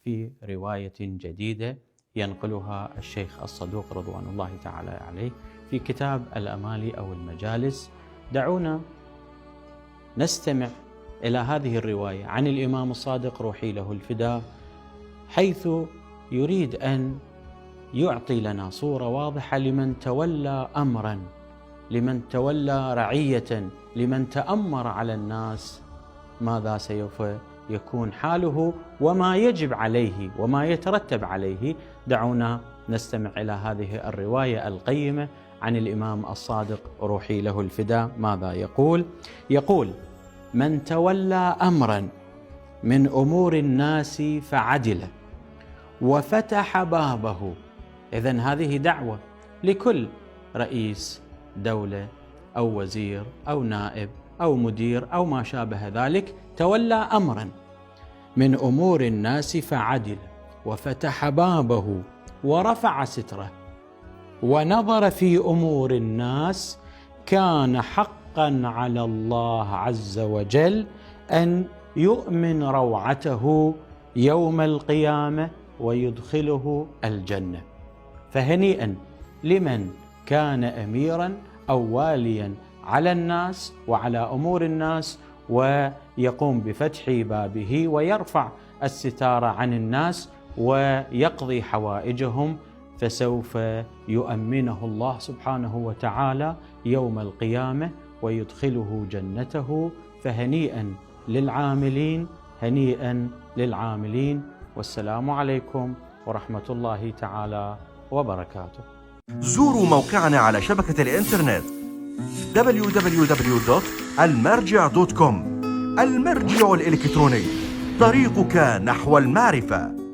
في رواية جديدة ينقلها الشيخ الصدوق رضوان الله تعالى عليه في كتاب الأمالي أو المجالس. دعونا نستمع إلى هذه الرواية عن الإمام الصادق روحي له الفداء، حيث يريد أن يعطي لنا صورة واضحة لمن تولى أمرا، لمن تولى رعية، لمن تأمر على الناس، ماذا سوف يكون حاله وما يجب عليه وما يترتب عليه. دعونا نستمع إلى هذه الرواية القيمة عن الإمام الصادق روحي له الفداء. ماذا يقول؟ يقول: من تولى أمرا من أمور الناس فعدل وفتح بابه. إذن هذه دعوة لكل رئيس دولة أو وزير أو نائب أو مدير أو ما شابه ذلك، تولى أمرا من أمور الناس فعدل وفتح بابه ورفع ستره ونظر في أمور الناس، كان حقا على الله عز وجل أن يؤمن روعته يوم القيامة ويدخله الجنة. فهنيئا لمن كان أميرا أو واليا على الناس وعلى أمور الناس، ويقوم بفتح بابه ويرفع الستار عن الناس ويقضي حوائجهم، فسوف يؤمنه الله سبحانه وتعالى يوم القيامة ويدخله جنته. فهنيئا للعاملين، هنيئا للعاملين، والسلام عليكم ورحمة الله تعالى وبركاته. زوروا موقعنا على شبكة الإنترنت www.almarja.com. المرجع الإلكتروني، طريقك نحو المعرفة.